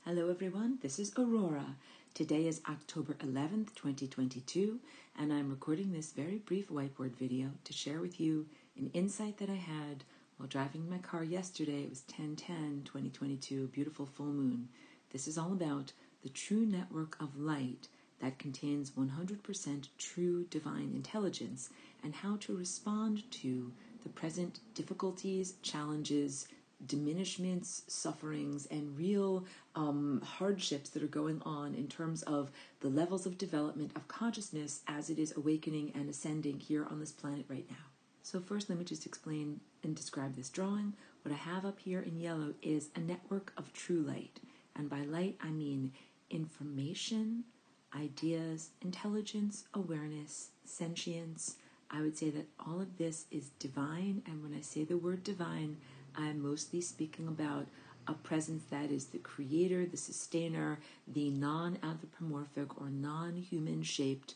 Hello everyone, this is Aurora. Today is October 11th, 2022, and I'm recording this very brief whiteboard video to share with you an insight that I had while driving my car yesterday. It was 10/10/2022, beautiful full moon. This is all about the true network of light that contains 100% true divine intelligence and how to respond to the present difficulties, challenges, diminishments, sufferings, and real hardships that are going on in terms of the levels of development of consciousness as it is awakening and ascending here on this planet right now. So first, let me just explain and describe this drawing. What I have up here in yellow is a network of true light. And by light, I mean information, ideas, intelligence, awareness, sentience. I would say that all of this is divine, and when I say the word divine, I'm mostly speaking about a presence that is the creator, the sustainer, the non-anthropomorphic or non-human shaped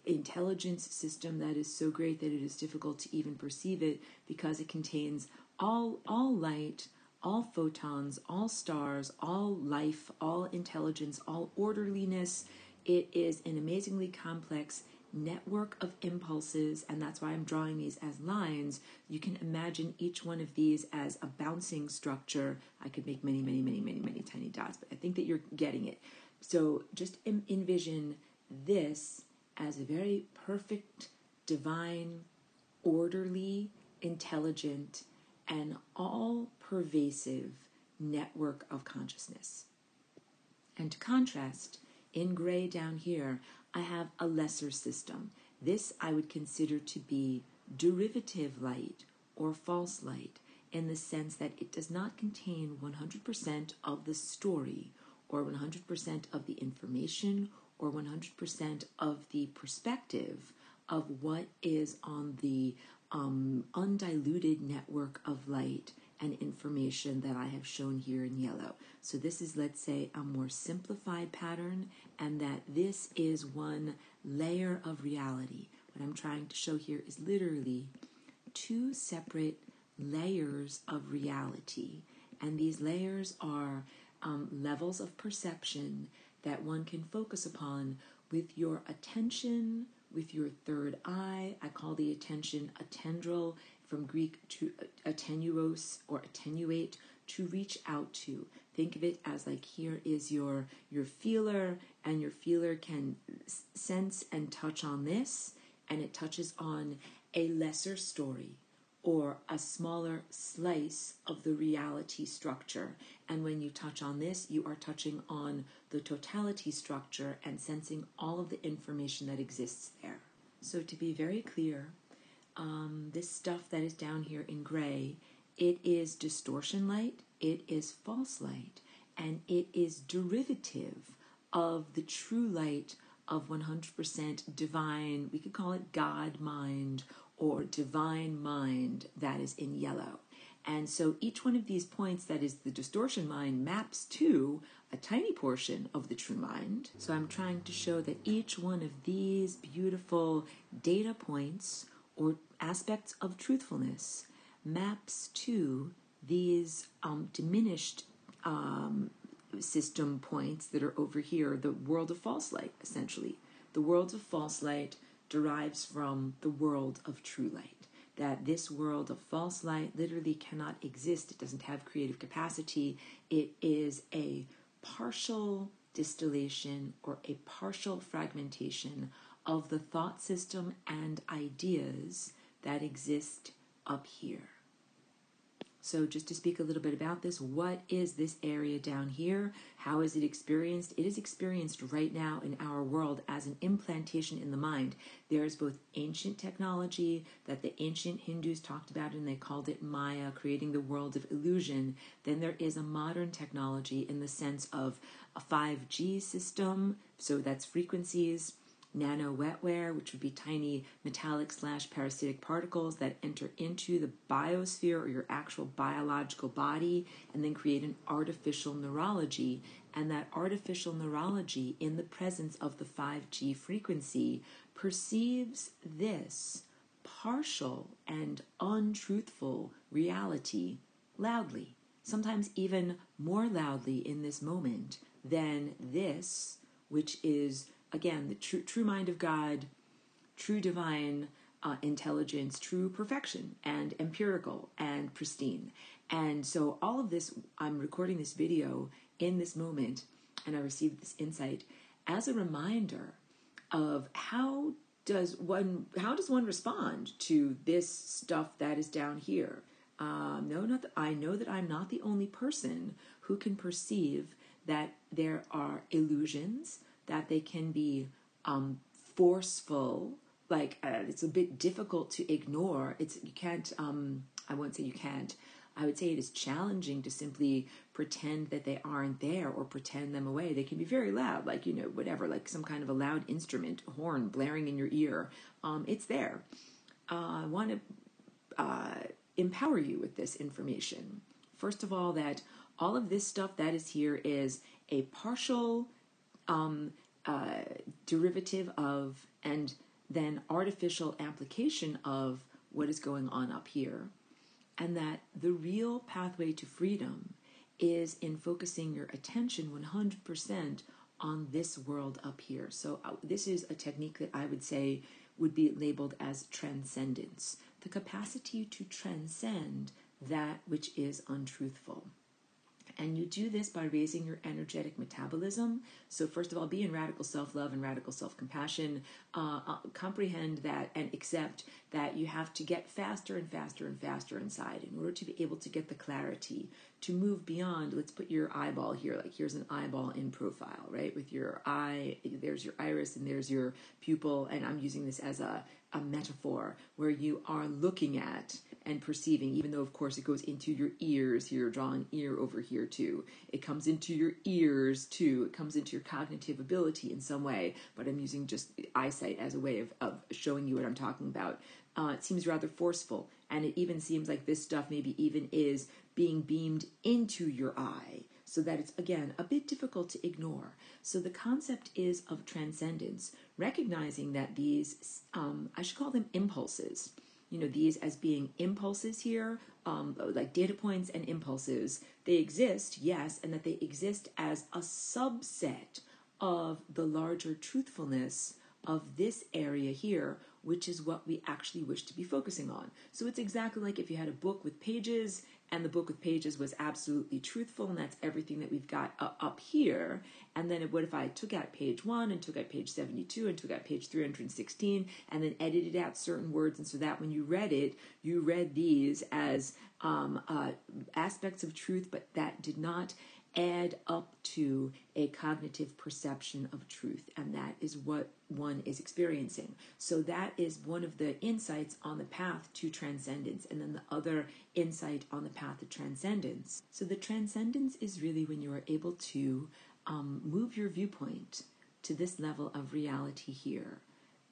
intelligence system that is so great that it is difficult to even perceive it because it contains all light, all photons, all stars, all life, all intelligence, all orderliness. It is an amazingly complex network of impulses, and that's why I'm drawing these as lines. You can imagine each one of these as a bouncing structure. I could make many tiny dots, but I think that you're getting it. So just envision this as a very perfect, divine, orderly, intelligent, and all-pervasive network of consciousness. And to contrast, in gray down here, I have a lesser system. This I would consider to be derivative light or false light in the sense that it does not contain 100% of the story or 100% of the information or 100% of the perspective of what is on the undiluted network of light and information that I have shown here in yellow. So this is, let's say, a more simplified pattern, and that this is one layer of reality. What I'm trying to show here is literally two separate layers of reality, and these layers are levels of perception that one can focus upon with your attention, with your third eye. I call the attention a tendril, from Greek to attenuos or attenuate, to reach out to. Think of it as like here is your feeler, and your feeler can sense and touch on this, and it touches on a lesser story or a smaller slice of the reality structure. And when you touch on this, you are touching on the totality structure and sensing all of the information that exists there. So to be very clear, this stuff that is down here in gray, it is distortion light, it is false light, and it is derivative of the true light of 100% divine, we could call it God mind or divine mind, that is in yellow. And so each one of these points that is the distortion mind maps to a tiny portion of the true mind. So I'm trying to show that each one of these beautiful data points or aspects of truthfulness maps to these diminished system points that are over here, the world of false light, essentially. The world of false light derives from the world of true light. That this world of false light literally cannot exist. It doesn't have creative capacity. It is a partial distillation or a partial fragmentation of the thought system and ideas that exist up here. So just to speak a little bit about this, what is this area down here? How is it experienced? It is experienced right now in our world as an implantation in the mind. There is both ancient technology that the ancient Hindus talked about, and they called it Maya, creating the world of illusion. Then there is a modern technology in the sense of a 5G system, so that's frequencies, nano wetware, which would be tiny metallic/parasitic particles that enter into the biosphere or your actual biological body and then create an artificial neurology. And that artificial neurology, in the presence of the 5G frequency, perceives this partial and untruthful reality loudly. sometimes even more loudly in this moment than this, which is, again, the true mind of God, true divine intelligence, true perfection, and empirical and pristine. And so all of this, I'm recording this video in this moment, and I received this insight as a reminder of how does one respond to this stuff that is down here. I know that I'm not the only person who can perceive that there are illusions, that they can be forceful, like it's a bit difficult to ignore. You can't, I won't say you can't, I would say it is challenging to simply pretend that they aren't there or pretend them away. They can be very loud, like, whatever, like some kind of a loud instrument, horn blaring in your ear. It's there. I want to empower you with this information. First of all, that all of this stuff that is here is a partial derivative of and then artificial application of what is going on up here. And that the real pathway to freedom is in focusing your attention 100% on this world up here. So this is a technique that I would say would be labeled as transcendence, the capacity to transcend that which is untruthful. And you do this by raising your energetic metabolism. So first of all, be in radical self-love and radical self-compassion. Comprehend that and accept that you have to get faster and faster and faster inside in order to be able to get the clarity, to move beyond. Let's put your eyeball here. Like here's an eyeball in profile, right? With your eye, there's your iris and there's your pupil. And I'm using this as a metaphor where you are looking at and perceiving, even though, of course, it goes into your ears here. Draw an ear over here, too. It comes into your ears, too. It comes into your cognitive ability in some way, but I'm using just eyesight as a way of showing you what I'm talking about. It seems rather forceful, and it even seems like this stuff maybe even is being beamed into your eye, so that it's, again, a bit difficult to ignore. So the concept is of transcendence, recognizing that these, I should call them impulses, these as being impulses here, like data points and impulses. They exist, yes, and that they exist as a subset of the larger truthfulness of this area here, which is what we actually wish to be focusing on. So it's exactly like if you had a book with pages, and the book with pages was absolutely truthful, and that's everything that we've got up here. And then what if I took out page 1 and took out page 72 and took out page 316 and then edited out certain words, and so that when you read it, you read these as aspects of truth, but that did not add up to a cognitive perception of truth, and that is what one is experiencing. So that is one of the insights on the path to transcendence, and then the other insight on the path to transcendence. So the transcendence is really when you are able to move your viewpoint to this level of reality here,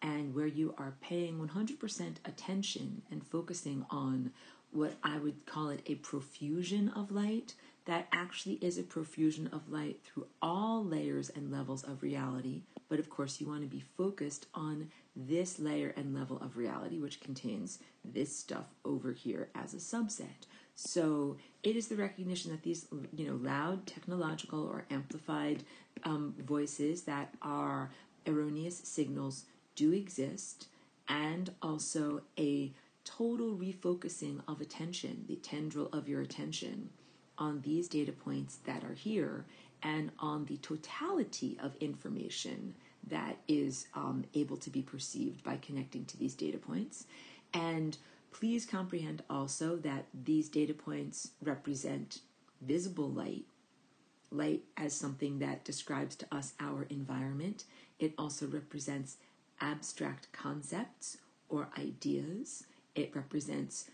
and where you are paying 100% attention and focusing on what I would call it a profusion of light, that actually is a profusion of light through all layers and levels of reality. But of course, you want to be focused on this layer and level of reality, which contains this stuff over here as a subset. So it is the recognition that these, loud, technological, or amplified voices that are erroneous signals do exist, and also a total refocusing of attention, the tendril of your attention, on these data points that are here and on the totality of information that is able to be perceived by connecting to these data points. And please comprehend also that these data points represent visible light as something that describes to us our environment. It also represents abstract concepts or ideas. It represents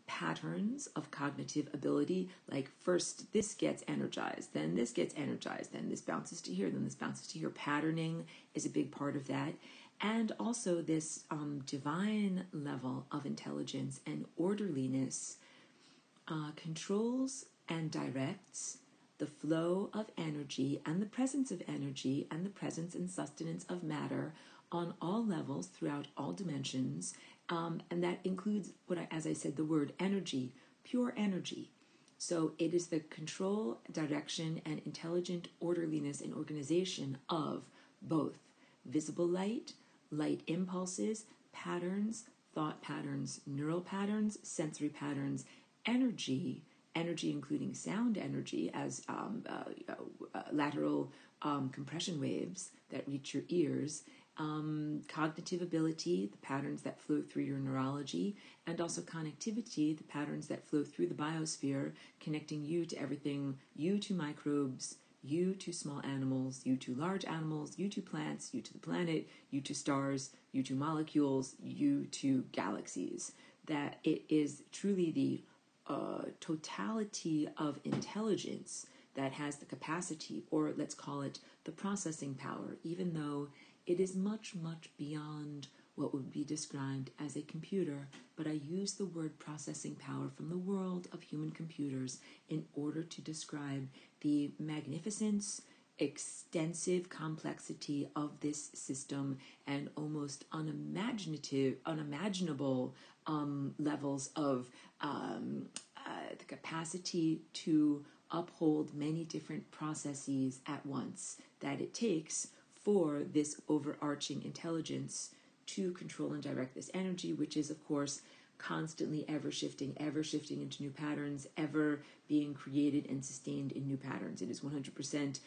patterns of cognitive ability, like first this gets energized, then this gets energized, then this bounces to here, then this bounces to here. Patterning is a big part of that. And also this divine level of intelligence and orderliness controls and directs the flow of energy and the presence of energy and the presence and sustenance of matter on all levels throughout all dimensions. And that includes, as I said, the word energy, pure energy. So it is the control, direction, and intelligent orderliness and organization of both visible light, light impulses, patterns, thought patterns, neural patterns, sensory patterns, energy, energy including sound energy as lateral compression waves that reach your ears, cognitive ability, the patterns that flow through your neurology, and also connectivity, the patterns that flow through the biosphere, connecting you to everything, you to microbes, you to small animals, you to large animals, you to plants, you to the planet, you to stars, you to molecules, you to galaxies. That it is truly the totality of intelligence that has the capacity, or let's call it the processing power, even though it is much, much beyond what would be described as a computer. But I use the word processing power from the world of human computers in order to describe the magnificence, extensive complexity of this system, and almost unimaginable levels of the capacity to uphold many different processes at once that it takes for this overarching intelligence to control and direct this energy, which is, of course, constantly ever shifting into new patterns, ever being created and sustained in new patterns. It is 100%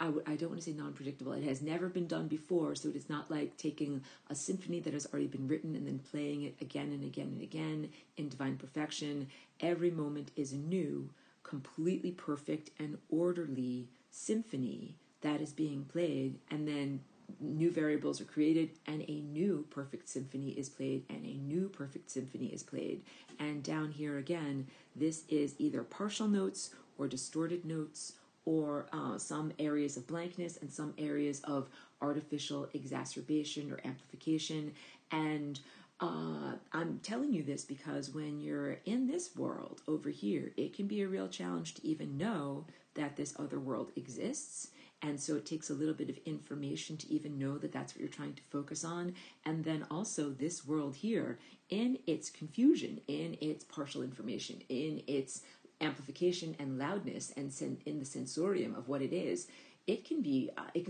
I don't want to say non-predictable. It has never been done before, so it is not like taking a symphony that has already been written and then playing it again and again and again in divine perfection. Every moment is a new, completely perfect and orderly symphony that is being played, and then new variables are created, and a new perfect symphony is played, and a new perfect symphony is played. And down here again, this is either partial notes or distorted notes, or some areas of blankness and some areas of artificial exacerbation or amplification. And I'm telling you this because when you're in this world over here, it can be a real challenge to even know that this other world exists. And so it takes a little bit of information to even know that that's what you're trying to focus on. And then also this world here, in its confusion, in its partial information, in its amplification and loudness, and in the sensorium of what it is, it can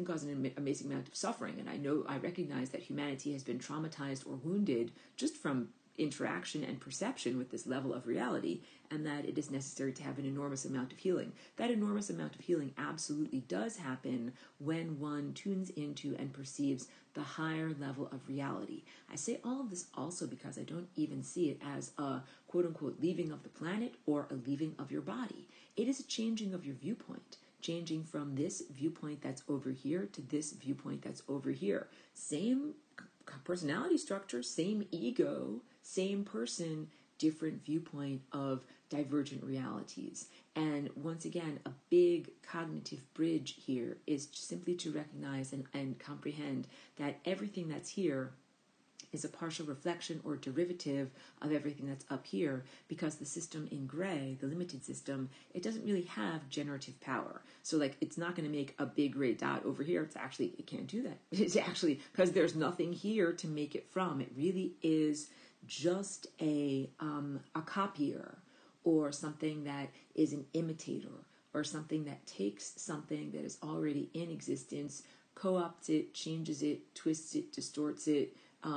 cause an amazing amount of suffering. And I recognize that humanity has been traumatized or wounded just from interaction and perception with this level of reality, and that it is necessary to have an enormous amount of healing. That enormous amount of healing absolutely does happen when one tunes into and perceives the higher level of reality. I say all of this also because I don't even see it as a quote-unquote leaving of the planet or a leaving of your body. It is a changing of your viewpoint, changing from this viewpoint that's over here to this viewpoint that's over here. Same personality structure, same ego, same person, different viewpoint of divergent realities. And once again, a big cognitive bridge here is simply to recognize and comprehend that everything that's here is a partial reflection or derivative of everything that's up here, because the system in gray, the limited system, it doesn't really have generative power. So like, it's not going to make a big gray dot over here. It can't do that. It's actually, because there's nothing here to make it from. It really is just a copier, or something that is an imitator, or something that takes something that is already in existence, co-opts it, changes it, twists it, distorts it,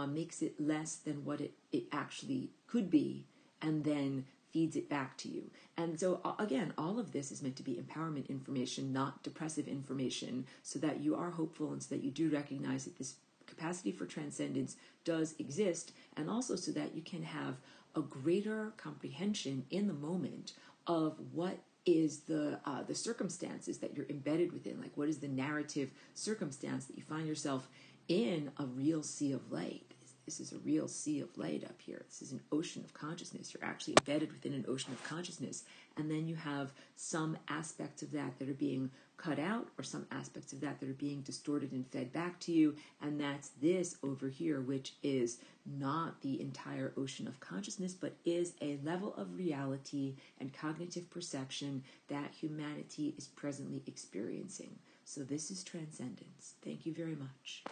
makes it less than what it actually could be, and then feeds it back to you. And so again, all of this is meant to be empowerment information, not depressive information, so that you are hopeful and so that you do recognize that this capacity for transcendence does exist, and also so that you can have a greater comprehension in the moment of what is the circumstances that you're embedded within. Like, what is the narrative circumstance that you find yourself in a real sea of light? This is a real sea of light up here. This is an ocean of consciousness. You're actually embedded within an ocean of consciousness. And then you have some aspects of that are being cut out, or some aspects of that are being distorted and fed back to you. And that's this over here, which is not the entire ocean of consciousness, but is a level of reality and cognitive perception that humanity is presently experiencing. So this is Transcendence. Thank you very much.